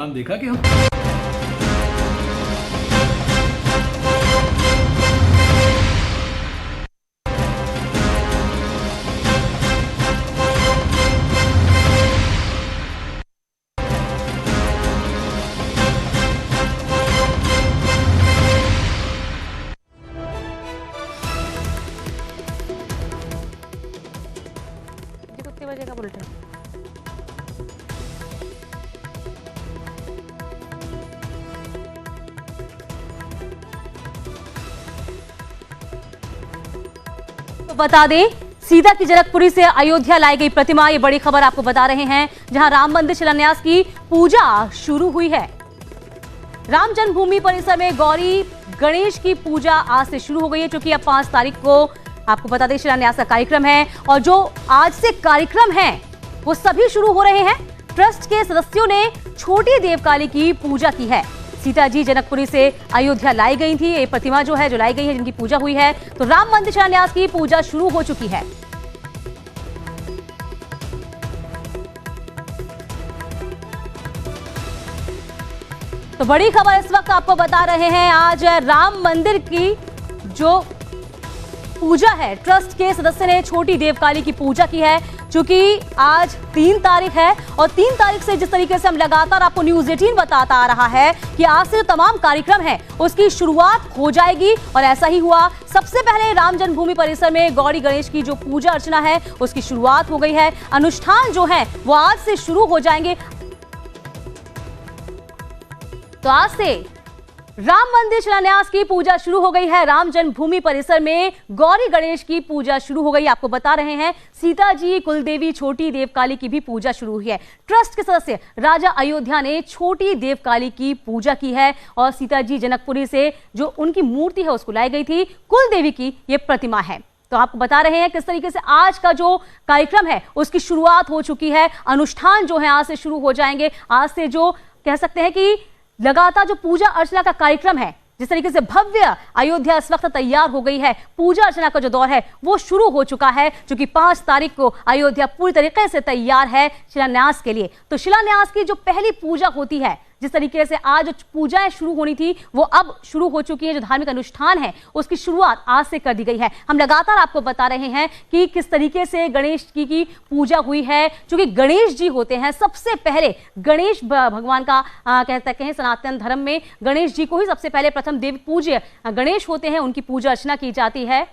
देखा कि हम कितने बजे का बुलेटिन? तो बता दें, सीता की जनकपुरी से अयोध्या लाई गई प्रतिमा, ये बड़ी खबर आपको बता रहे हैं, जहां राम मंदिर शिलान्यास की पूजा शुरू हुई है। राम जन्मभूमि परिसर में गौरी गणेश की पूजा आज से शुरू हो गई है, क्योंकि अब 5 तारीख को आपको बता दें शिलान्यास का कार्यक्रम है। और जो आज से कार्यक्रम है वो सभी शुरू हो रहे हैं। ट्रस्ट के सदस्यों ने छोटी देवकाली की पूजा की है। सीता जी जनकपुरी से अयोध्या लाई गई थी, ये प्रतिमा जो लाई गई है, जिनकी पूजा हुई है। तो राम मंदिर शिलान्यास की पूजा शुरू हो चुकी है। तो बड़ी खबर इस वक्त आपको बता रहे हैं, आज राम मंदिर की जो पूजा है, ट्रस्ट के सदस्य ने छोटी देवकाली की पूजा की है। चूंकि आज 3 तारीख है और 3 तारीख से जिस तरीके से हम लगातार आपको न्यूज़ 18 बताता आ रहा है कि आज से जो तमाम कार्यक्रम है उसकी शुरुआत हो जाएगी, और ऐसा ही हुआ। सबसे पहले राम जन्मभूमि परिसर में गौरी गणेश की जो पूजा अर्चना है उसकी शुरुआत हो गई है। अनुष्ठान जो है वो आज से शुरू हो जाएंगे। तो आज से राम मंदिर शिलान्यास की पूजा शुरू हो गई है। राम जन्मभूमि परिसर में गौरी गणेश की पूजा शुरू हो गई। आपको बता रहे हैं, सीता जी कुलदेवी छोटी देवकाली की भी पूजा शुरू हुई है। ट्रस्ट के सदस्य राजा अयोध्या ने छोटी देवकाली की पूजा की है, और सीता जी जनकपुरी से जो उनकी मूर्ति है उसको लाई गई थी, कुलदेवी की ये प्रतिमा है। तो आपको बता रहे हैं किस तरीके से आज का जो कार्यक्रम है उसकी शुरुआत हो चुकी है। अनुष्ठान जो है आज से शुरू हो जाएंगे। आज से जो कह सकते हैं कि लगातार जो पूजा अर्चना का कार्यक्रम है, जिस तरीके से भव्य अयोध्या इस वक्त तैयार हो गई है, पूजा अर्चना का जो दौर है वो शुरू हो चुका है, क्योंकि 5 तारीख को अयोध्या पूरी तरीके से तैयार है शिलान्यास के लिए। तो शिलान्यास की जो पहली पूजा होती है, जिस तरीके से आज पूजाएं शुरू होनी थी वो अब शुरू हो चुकी है। जो धार्मिक अनुष्ठान है उसकी शुरुआत आज से कर दी गई है। हम लगातार आपको बता रहे हैं कि किस तरीके से गणेश जी की पूजा हुई है, क्योंकि गणेश जी होते हैं सबसे पहले, गणेश भगवान का कहते हैं सनातन धर्म में गणेश जी को ही सबसे पहले प्रथम देव पूज्य गणेश होते हैं, उनकी पूजा अर्चना की जाती है।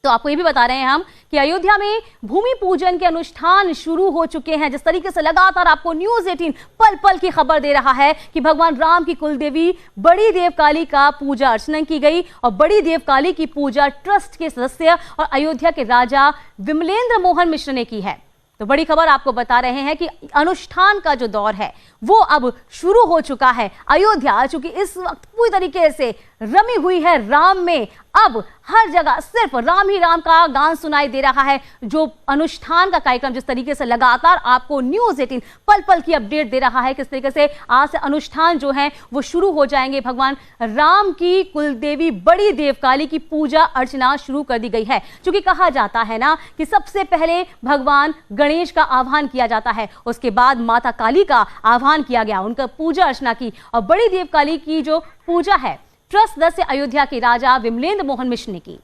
तो आपको ये भी बता रहे हैं हम कि अयोध्या में भूमि पूजन के अनुष्ठान शुरू हो चुके हैं। जिस तरीके से लगातार आपको न्यूज़ 18 पल पल की खबर दे रहा है कि भगवान राम की कुलदेवी बड़ी देवकाली का पूजा अर्चना की गई, और बड़ी देवकाली की पूजा ट्रस्ट के सदस्य और अयोध्या के राजा विमलेंद्र मोहन मिश्र ने की है। तो बड़ी खबर आपको बता रहे हैं कि अनुष्ठान का जो दौर है वो अब शुरू हो चुका है। अयोध्या चूंकि इस वक्त पूरी तरीके से रमी हुई है राम में, अब हर जगह सिर्फ राम ही राम का गान सुनाई दे रहा है। जो अनुष्ठान का कार्यक्रम जिस तरीके से लगातार आपको न्यूज़ 18 पल पल की अपडेट दे रहा है, किस तरीके से आज से अनुष्ठान जो है वो शुरू हो जाएंगे। भगवान राम की कुलदेवी बड़ी देवकाली की पूजा अर्चना शुरू कर दी गई है। क्योंकि कहा जाता है ना कि सबसे पहले भगवान गणेश का आह्वान किया जाता है, उसके बाद माता काली का आह्वान किया गया, उनका पूजा अर्चना की। और बड़ी देवकाली की जो पूजा है ट्रस्ट सदस्य अयोध्या के राजा विमलेंद्र मोहन मिश्र ने की।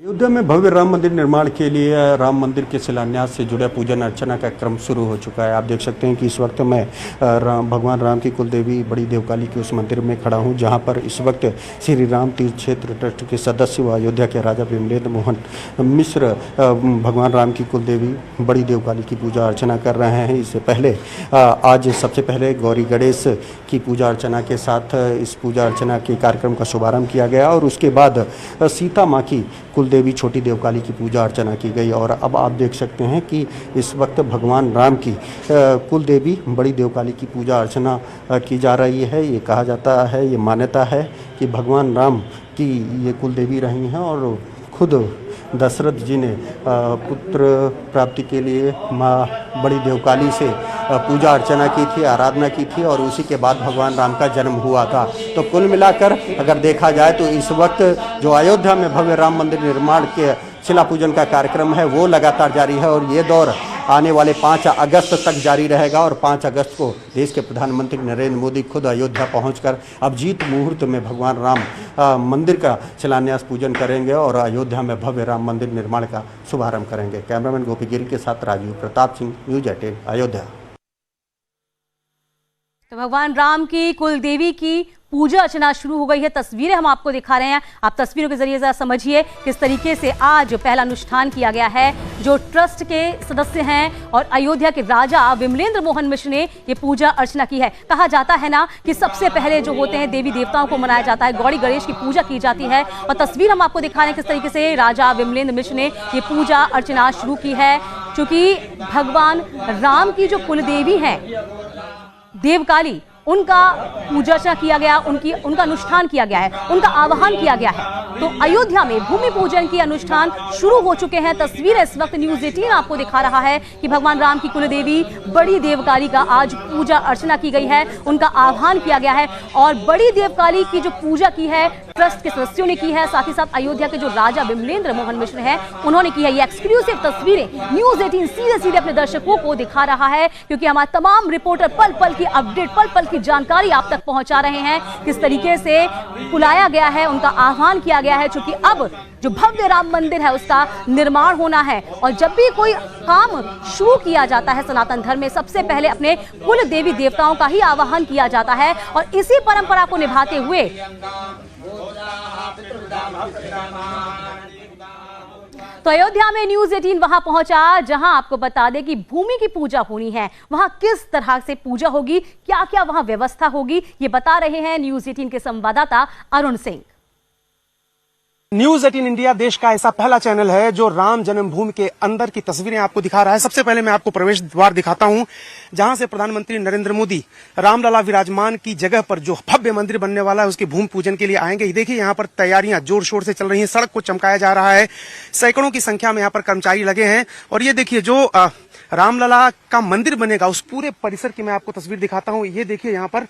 अयोध्या में भव्य राम मंदिर निर्माण के लिए राम मंदिर के शिलान्यास से जुड़ा पूजन अर्चना का क्रम शुरू हो चुका है। आप देख सकते हैं कि इस वक्त मैं भगवान राम की कुलदेवी बड़ी देवकाली के उस मंदिर में खड़ा हूं, जहां पर इस वक्त श्री राम तीर्थ क्षेत्र ट्रस्ट के सदस्य व अयोध्या के राजा विमलेंद्र मोहन मिश्र भगवान राम की कुलदेवी बड़ी देवकाली की पूजा अर्चना कर रहे हैं। इससे पहले आज सबसे पहले गौरी गणेश की पूजा अर्चना के साथ इस पूजा अर्चना के कार्यक्रम का शुभारंभ किया गया, और उसके बाद सीता माँ की कुलदेवी छोटी देवकाली की पूजा अर्चना की गई। और अब आप देख सकते हैं कि इस वक्त भगवान राम की कुलदेवी बड़ी देवकाली की पूजा अर्चना की जा रही है। ये कहा जाता है, ये मान्यता है कि भगवान राम की ये कुलदेवी रही हैं, और खुद दशरथ जी ने पुत्र प्राप्ति के लिए माँ बड़ी देवकाली से पूजा अर्चना की थी, आराधना की थी, और उसी के बाद भगवान राम का जन्म हुआ था। तो कुल मिलाकर अगर देखा जाए तो इस वक्त जो अयोध्या में भव्य राम मंदिर निर्माण के शिला पूजन का कार्यक्रम है वो लगातार जारी है, और ये दौर आने वाले 5 अगस्त तक जारी रहेगा और 5 अगस्त को देश के प्रधानमंत्री नरेंद्र मोदी खुद अयोध्या पहुंचकर अभिजीत मुहूर्त में भगवान राम मंदिर का शिलान्यास पूजन करेंगे और अयोध्या में भव्य राम मंदिर निर्माण का शुभारंभ करेंगे। कैमरामैन गोपी गिरी के साथ राजीव प्रताप सिंह, न्यूज़ 18 अयोध्या। तो भगवान राम की कुल देवी की पूजा अर्चना शुरू हो गई है। तस्वीरें हम आपको दिखा रहे हैं, आप तस्वीरों के जरिए जरा समझिए किस तरीके से आज पहला अनुष्ठान किया गया है। जो ट्रस्ट के सदस्य हैं और अयोध्या के राजा विमलेंद्र मोहन मिश्र ने ये पूजा अर्चना की है। कहा जाता है ना कि सबसे पहले जो होते हैं देवी देवताओं को मनाया जाता है, गौरी गणेश की पूजा की जाती है और तस्वीर हम आपको दिखा रहे हैं किस तरीके से राजा विमलेंद्र मिश्र ने ये पूजा अर्चना शुरू की है। क्योंकि भगवान राम की जो कुल देवी हैं देवकाली, उनका पूजा अर्चना किया गया, उनका अनुष्ठान किया गया है, उनका आवाहन किया गया है। तो अयोध्या में भूमि पूजन के अनुष्ठान शुरू हो चुके हैं। तस्वीर इस वक्त न्यूज़ 18 आपको दिखा रहा है कि भगवान राम की कुल देवी बड़ी देवकाली का आज पूजा अर्चना की गई है, उनका आह्वान किया गया है और बड़ी देवकाली की जो पूजा की है ट्रस्ट के सदस्यों ने की है, साथ ही साथ अयोध्या के जो राजा विमलेंद्र मोहन मिश्र हैं उन्होंने की है। ये एक्सक्लूसिव तस्वीरें न्यूज़ 18 सीधे सीधे अपने दर्शकों को दिखा रहा है, क्योंकि हमारे तमाम रिपोर्टर पल पल की अपडेट, पल पल की जानकारी आप तक पहुंचा रहे हैं किस तरीके से बुलाया गया है, उनका आह्वान किया गया है। क्योंकि अब जो भव्य राम मंदिर है उसका निर्माण होना है और जब भी कोई काम शुरू किया जाता है सनातन धर्म में, सबसे पहले अपने कुल देवी देवताओं का ही आवाहन किया जाता है और इसी परंपरा को निभाते हुए तो अयोध्या में न्यूज़ 18 वहां पहुंचा, जहां आपको बता दें कि भूमि की पूजा होनी है। वहां किस तरह से पूजा होगी, क्या क्या वहां व्यवस्था होगी, ये बता रहे हैं न्यूज़ 18 के संवाददाता अरुण सिंह। न्यूज़ 18 इंडिया देश का ऐसा पहला चैनल है जो राम जन्मभूमि के अंदर की तस्वीरें आपको दिखा रहा है। सबसे पहले मैं आपको प्रवेश द्वार दिखाता हूं, जहां से प्रधानमंत्री नरेंद्र मोदी रामलला विराजमान की जगह पर जो भव्य मंदिर बनने वाला है उसके भूमि पूजन के लिए आएंगे। देखिए यहाँ पर तैयारियां जोर शोर से चल रही हैं, सड़क को चमकाया जा रहा है, सैकड़ों की संख्या में यहाँ पर कर्मचारी लगे हैं। और ये देखिए जो रामलला का मंदिर बनेगा उस पूरे परिसर की मैं आपको तस्वीर दिखाता हूं। ये देखिए यहाँ पर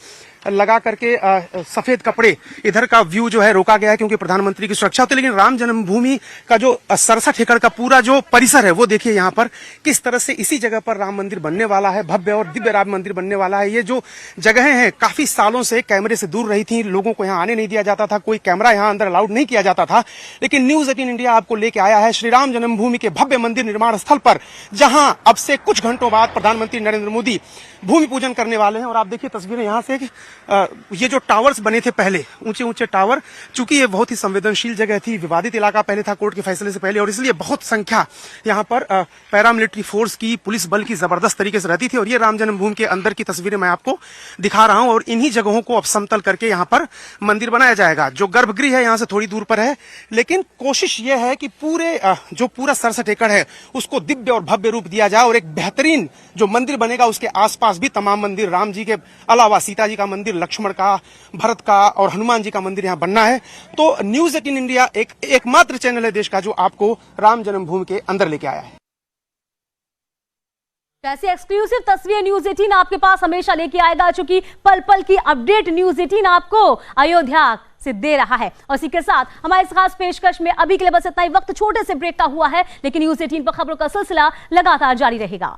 लगा करके सफेद कपड़े, इधर का व्यू जो है रोका गया है क्योंकि प्रधानमंत्री की सुरक्षा होती है। लेकिन राम जन्मभूमि का जो 67 एकड़ का पूरा जो परिसर है वो देखिए यहाँ पर किस तरह से इसी जगह पर राम मंदिर बनने वाला है, भव्य और दिव्य राम मंदिर बनने वाला है। ये जो जगहें हैं काफी सालों से कैमरे से दूर रही थी, लोगों को यहाँ आने नहीं दिया जाता था, कोई कैमरा यहाँ अंदर अलाउड नहीं किया जाता था। लेकिन न्यूज़ 18 इंडिया आपको लेके आया है श्री राम जन्मभूमि के भव्य मंदिर निर्माण स्थल पर, जहां अब से कुछ घंटों बाद प्रधानमंत्री नरेंद्र मोदी भूमि पूजन करने वाले हैं। और आप देखिए तस्वीरें यहाँ से ये जो टावर्स बने थे पहले, ऊंचे ऊंचे टावर, चूंकि ये बहुत ही संवेदनशील जगह थी, विवादित इलाका पहले था कोर्ट के फैसले से पहले, और इसलिए बहुत संख्या यहाँ पर पैरामिलिट्री फोर्स की, पुलिस बल की जबरदस्त तरीके से रहती थी। और ये राम जन्मभूमि के अंदर की तस्वीरें मैं आपको दिखा रहा हूं और इन्हीं जगहों को अब समतल करके यहाँ पर मंदिर बनाया जाएगा। जो गर्भगृह है यहाँ से थोड़ी दूर पर है, लेकिन कोशिश ये है कि जो पूरा 67 एकड़ है उसको दिव्य और भव्य रूप दिया जाए और एक बेहतरीन जो मंदिर बनेगा उसके आसपास भी तमाम मंदिर, राम जी के अलावा सीता जी का मंदिर, लक्ष्मण का, भरत का और हनुमान जी का मंदिर यहाँ बनना है। तो न्यूज़ 18 इंडिया एकमात्र चैनल है देश का जो आपको राम जन्मभूमि के अंदर लेके आया है। ऐसी एक्सक्लूसिव तस्वीर न्यूज़ 18 आपके पास हमेशा लेके आएगा, चूंकि पल पल की अपडेट न्यूज़ 18 आपको अयोध्या से दे रहा है। और इसी के साथ हमारे इस खास पेशकश में अभी के लिए बस इतना ही। वक्त छोटे से ब्रेक का हुआ है, लेकिन न्यूज़ 18 पर खबरों का सिलसिला लगातार जारी रहेगा।